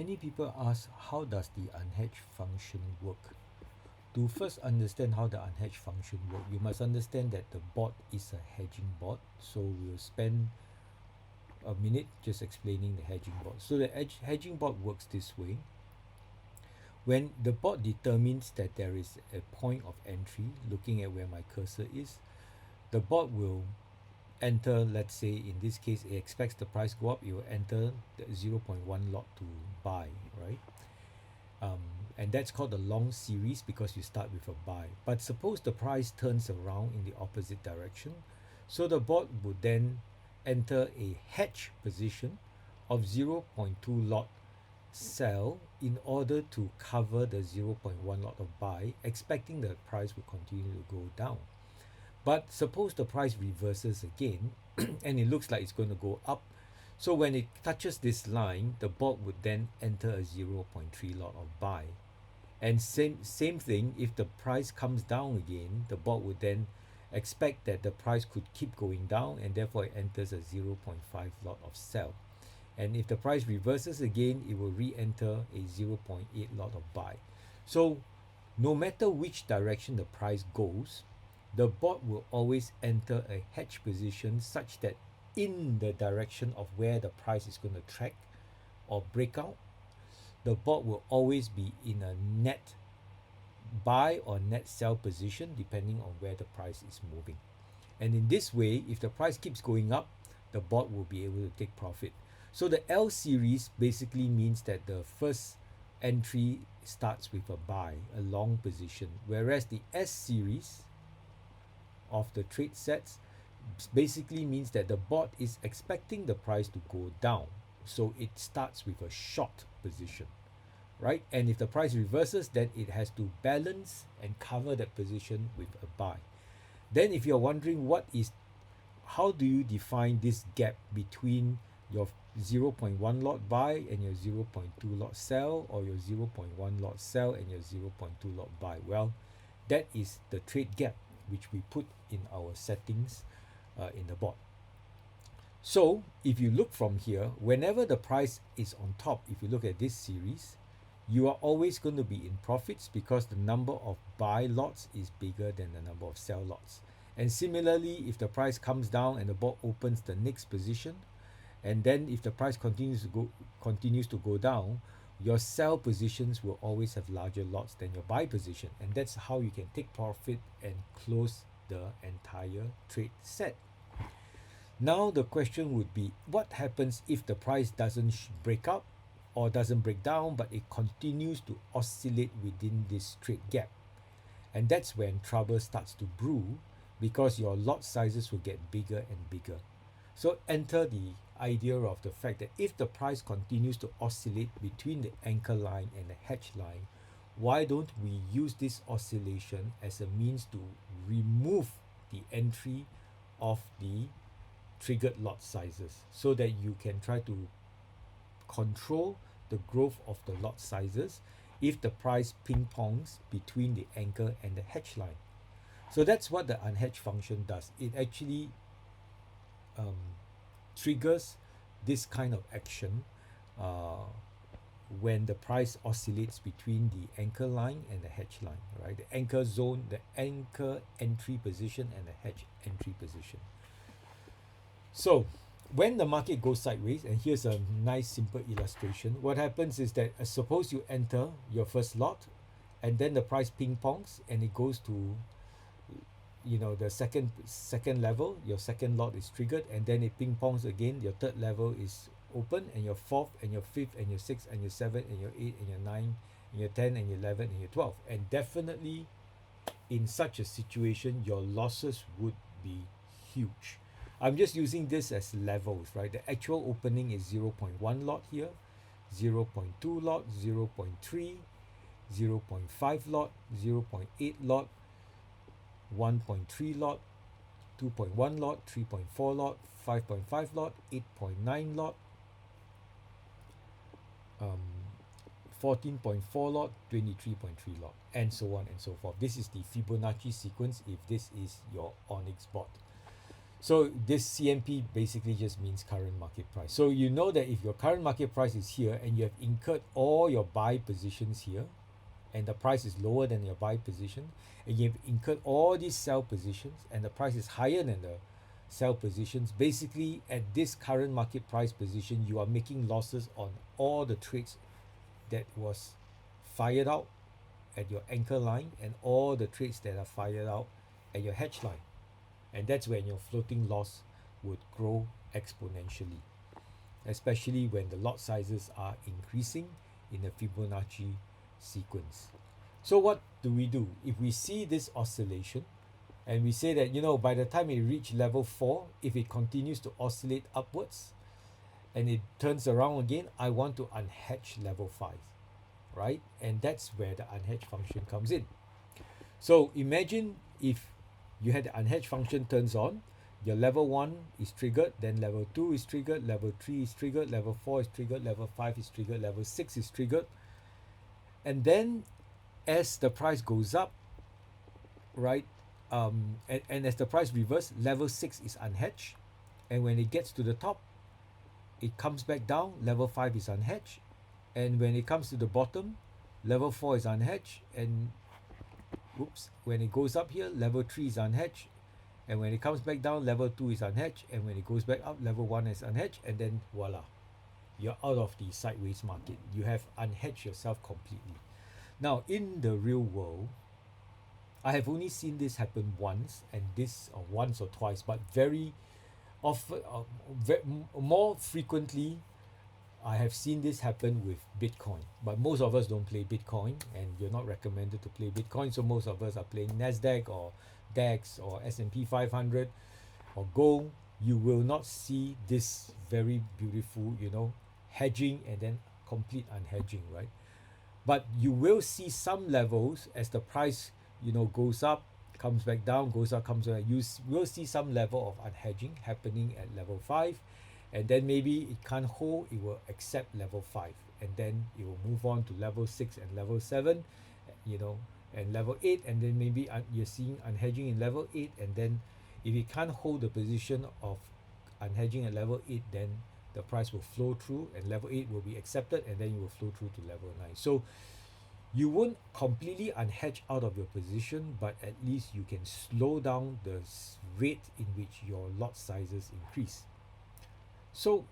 Many people ask, how does the unhedged function work? To first understand how the unhedged function work, you must understand that the bot is a hedging bot. So we'll spend a minute just explaining the hedging bot. So the hedging bot works this way. When the bot determines that there is a point of entry, looking at where my cursor is, the bot will enter, let's say in this case, it expects the price go up, it will enter the zero point 0.1 lot to buy, right? Um, and that's called the long series because you start with a buy. But suppose the price turns around in the opposite direction, so the bot would then enter a hedge position of zero point 0.2 lot sell in order to cover the zero point 0.1 lot of buy, expecting the price will continue to go down. But suppose the price reverses again and it looks like it's going to go up. So when it touches this line, the bot would then enter a zero point 0.3 lot of buy. And same thing, if the price comes down again, the bot would then expect that the price could keep going down and therefore it enters a zero point 0.5 lot of sell. And if the price reverses again, it will re-enter a zero point 0.8 lot of buy. So no matter which direction the price goes, the bot will always enter a hedge position such that in the direction of where the price is going to track or break out, the bot will always be in a net buy or net sell position depending on where the price is moving. And in this way, if the price keeps going up, the bot will be able to take profit. So the L series basically means that the first entry starts with a buy, a long position, whereas the S series of the trade sets basically means that the bot is expecting the price to go down. So it starts with a short position, right? And if the price reverses, then it has to balance and cover that position with a buy. Then if you're wondering how do you define this gap between your zero point 0.1 lot buy and your zero point 0.2 lot sell, or your zero point 0.1 lot sell and your zero point 0.2 lot buy? Well, that is the trade gap which we put in our settings in the bot. So if you look from here, whenever the price is on top, if you look at this series, you are always going to be in profits because the number of buy lots is bigger than the number of sell lots. And similarly, if the price comes down and the bot opens the next position, and then if the price continues to go down, your sell positions will always have larger lots than your buy position, and that's how you can take profit and close the entire trade set. Now the question would be, what happens if the price doesn't break up or doesn't break down, but it continues to oscillate within this trade gap? And that's when trouble starts to brew, because your lot sizes will get bigger and bigger. So enter the idea of the fact that if the price continues to oscillate between the anchor line and the hedge line, why don't we use this oscillation as a means to remove the entry of the triggered lot sizes, so that you can try to control the growth of the lot sizes if the price ping-pongs between the anchor and the hedge line. So that's what the unhedged function does. It actually triggers this kind of action when the price oscillates between the anchor line and the hedge line, right? The anchor zone, the anchor entry position, and the hedge entry position. So when the market goes sideways, and here's a nice simple illustration, what happens is that suppose you enter your first lot, and then the price ping pongs and it goes to the second level, your second lot is triggered, and then it ping pongs again, your third level is open, and your fourth and your fifth and your sixth and your seventh and your eighth and your ninth and your 10 and your 11 and your 12. And definitely in such a situation, your losses would be huge. I'm just using this as levels, right? The actual opening is 0.1 lot here, 0.2 lot, 0.3, 0.5 lot, 0.8 lot, 1.3 lot, 2.1 lot, 3.4 lot, 5.5 lot, 8.9 lot, 14.4 lot, 23.3 lot, and so on and so forth. This is the Fibonacci sequence if this is your Onyx bot. So this CMP basically just means current market price. So you know that if your current market price is here and you have incurred all your buy positions here, and the price is lower than your buy position, and you've incurred all these sell positions and the price is higher than the sell positions, basically at this current market price position you are making losses on all the trades that was fired out at your anchor line and all the trades that are fired out at your hedge line, and that's when your floating loss would grow exponentially, especially when the lot sizes are increasing in the Fibonacci sequence. So what do? If we see this oscillation and we say that, you know, by the time it reach level 4, if it continues to oscillate upwards and it turns around again, I want to unhedge level 5, right? And that's where the unhedge function comes in. So imagine if you had the unhedge function turns on, your level 1 is triggered, then level 2 is triggered, level 3 is triggered, level 4 is triggered, level 5 is triggered, level 6 is triggered. And then as the price goes up, right, and as the price reverse, level 6 is unhedged, and when it gets to the top, it comes back down, level 5 is unhedged, and when it comes to the bottom, level 4 is unhedged, and when it goes up here, level 3 is unhedged, and when it comes back down, level 2 is unhedged, and when it goes back up, level 1 is unhedged, and then voila, you're out of the sideways market. You have unhedged yourself completely. Now, in the real world, I have only seen this happen once, and this once or twice, but very often, more frequently, I have seen this happen with Bitcoin. But most of us don't play Bitcoin, and you're not recommended to play Bitcoin. So most of us are playing Nasdaq or DAX or S&P 500 or gold. You will not see this very beautiful, you know, hedging and then complete unhedging, right? But you will see some levels as the price, you know, goes up, comes back down, goes up, comes back. You will see some level of unhedging happening at level 5, and then maybe it can't hold, it will accept level 5, and then it will move on to level 6 and level 7, you know, and level 8, and then maybe you're seeing unhedging in level 8, and then if it can't hold the position of unhedging at level 8, then the price will flow through and level 8 will be accepted, and then you will flow through to level 9. So you won't completely unhedge out of your position, but at least you can slow down the rate in which your lot sizes increase. So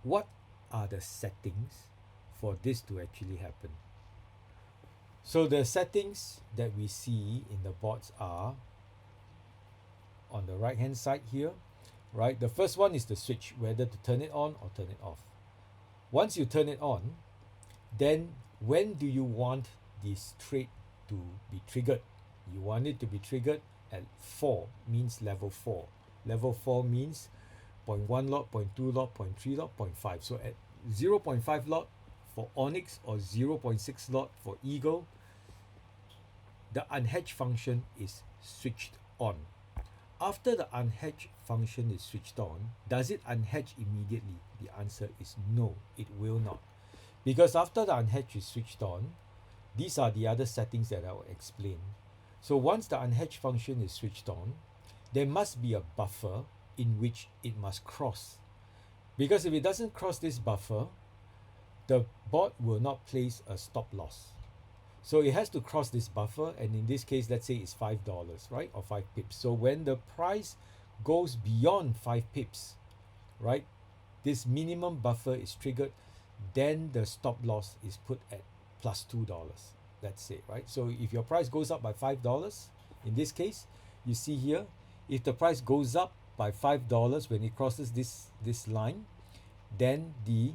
what are the settings for this to actually happen? So the settings that we see in the bots are on the right hand side here, right? The first one is the switch, whether to turn it on or turn it off. Once you turn it on, then when do you want this trade to be triggered? You want it to be triggered at 4, means level 4. Level 4 means 0.1 lot, 0.2 lot, 0.3 lot, 0.5. So at 0.5 lot for Onyx or 0.6 lot for Eagle, the unhedged function is switched on. After the unhedged function is switched on, does it unhedge immediately? The answer is no, it will not. Because after the unhedged is switched on, these are the other settings that I will explain. So once the unhedged function is switched on, there must be a buffer in which it must cross. Because if it doesn't cross this buffer, the bot will not place a stop loss. So it has to cross this buffer, and in this case, let's say it's $5, right? Or 5 pips. So when the price goes beyond 5 pips, right, this minimum buffer is triggered, then the stop loss is put at plus $2, let's say, right? So if your price goes up by $5, in this case, you see here, if the price goes up by $5 when it crosses this line, then the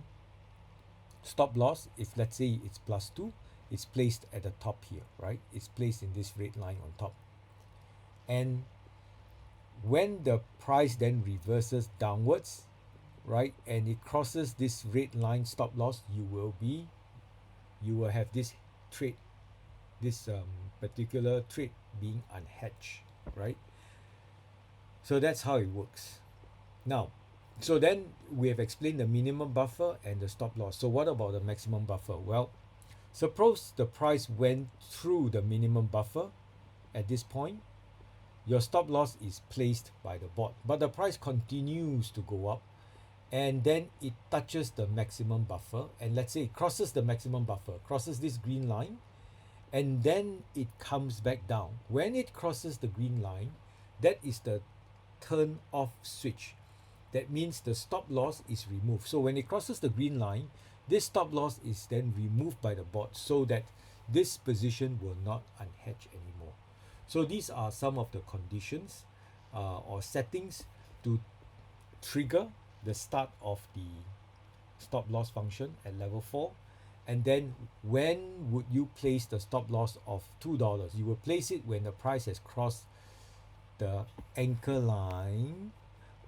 stop loss, if let's say it's plus 2, is placed at the top here, right? It's placed in this red line on top. And when the price then reverses downwards, right, and it crosses this red line stop loss, you will have this trade, this particular trade being unhedged, right? So that's how it works. Now, so then we have explained the minimum buffer and the stop loss. So what about the maximum buffer? Well, suppose the price went through the minimum buffer at this point, your stop loss is placed by the bot, but the price continues to go up, and then it touches the maximum buffer, and let's say it crosses the maximum buffer, crosses this green line, and then it comes back down. When it crosses the green line, that is the turn off switch. That means the stop loss is removed. So when it crosses the green line, this stop loss is then removed by the bot so that this position will not unhedge anymore. So these are some of the conditions or settings to trigger the start of the stop loss function at level 4. And then when would you place the stop loss of $2? You will place it when the price has crossed the anchor line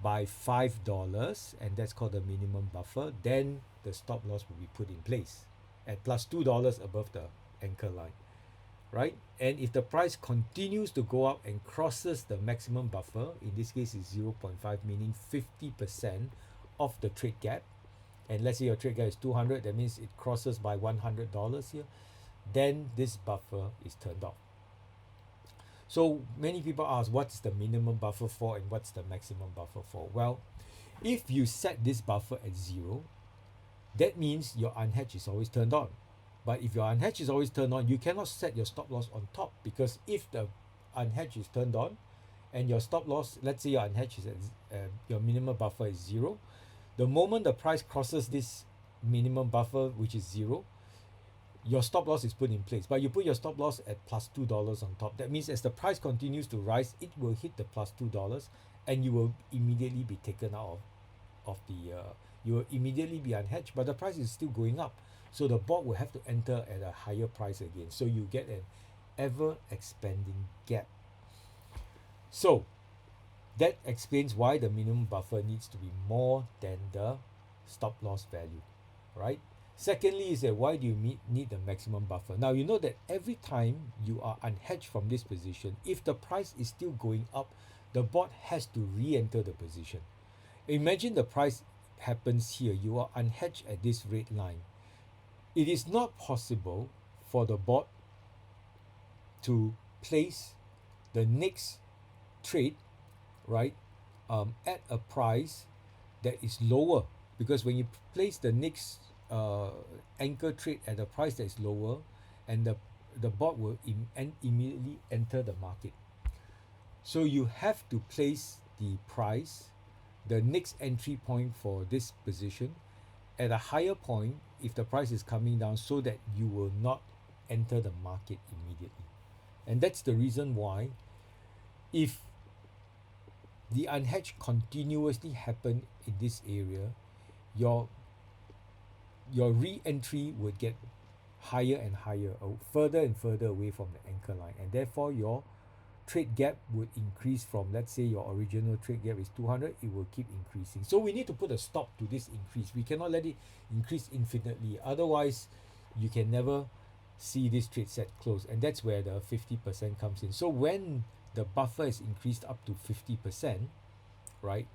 by $5, and that's called the minimum buffer. Then the stop loss will be put in place at plus $2 above the anchor line, right? And if the price continues to go up and crosses the maximum buffer, in this case is 0.5, meaning 50% of the trade gap, and let's say your trade gap is 200, that means it crosses by $100 here, then this buffer is turned off. So many people ask, what's the minimum buffer for and what's the maximum buffer for? Well, if you set this buffer at 0, that means your unhedge is always turned on. But if your unhedge is always turned on, you cannot set your stop loss on top, because if the unhedge is turned on and your stop loss, let's say your unhedge is at your minimum buffer is 0, the moment the price crosses this minimum buffer, which is 0, your stop loss is put in place, but you put your stop loss at plus $2 on top. That means as the price continues to rise, it will hit the plus $2, and you will immediately be taken out of the you will immediately be unhedged, but the price is still going up, so the bot will have to enter at a higher price again, so you get an ever expanding gap. So that explains why the minimum buffer needs to be more than the stop loss value, right? Secondly is that why do you need the maximum buffer? Now you know that every time you are unhedged from this position, if the price is still going up, the bot has to re-enter the position. Imagine the price happens here, you are unhedged at this red line. It is not possible for the bot to place the next trade, right, at a price that is lower, because when you place the next anchor trade at a price that is lower, and the bot will immediately enter the market. So you have to place the price, the next entry point for this position, at a higher point if the price is coming down, so that you will not enter the market immediately. And that's the reason why if the unhedged continuously happen in this area, your re-entry would get higher and higher, further and further away from the anchor line, and therefore your trade gap would increase from, let's say your original trade gap is 200, it will keep increasing. So we need to put a stop to this increase. We cannot let it increase infinitely, otherwise you can never see this trade set close, and that's where the 50% comes in. So when the buffer is increased up to 50%, right,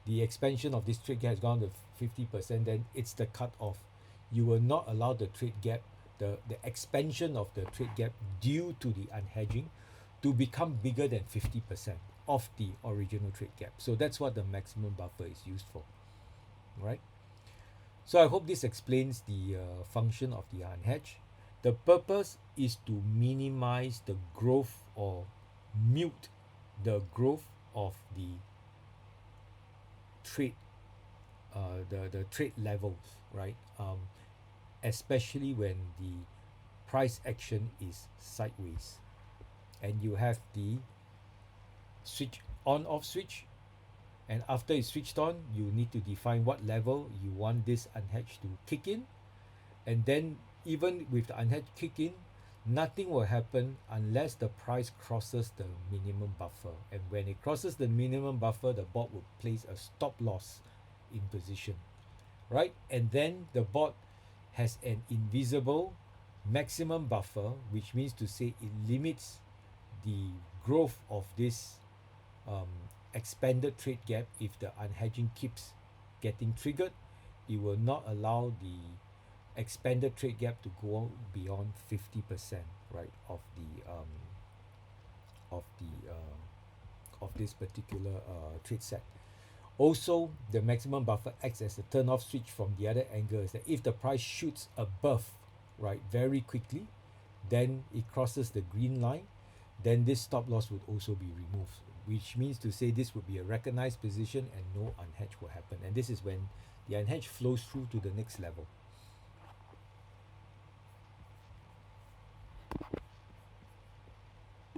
the expansion of this trade gap has gone to 50%, then it's the cut off. You will not allow the trade gap, the expansion of the trade gap due to the unhedging, to become bigger than 50% of the original trade gap. So that's what the maximum buffer is used for, right? So I hope this explains the function of the unhedge. The purpose is to minimize the growth or mute the growth of the trade, the trade levels, right? Especially when the price action is sideways, and you have the switch on off switch, and after it's switched on, you need to define what level you want this unhedge to kick in, and then even with the unhedge kick in, nothing will happen unless the price crosses the minimum buffer. And when it crosses the minimum buffer, the bot will place a stop loss in position, right? And then the bot has an invisible maximum buffer, which means to say it limits the growth of this expanded trade gap. If the unhedging keeps getting triggered, it will not allow the expanded trade gap to go beyond 50%, right, of the of this particular trade set. Also, the maximum buffer acts as a turn-off switch from the other angle, is that if the price shoots above, right, very quickly, then it crosses the green line, then this stop loss would also be removed, which means to say this would be a recognized position and no unhedge will happen. And this is when the unhedge flows through to the next level.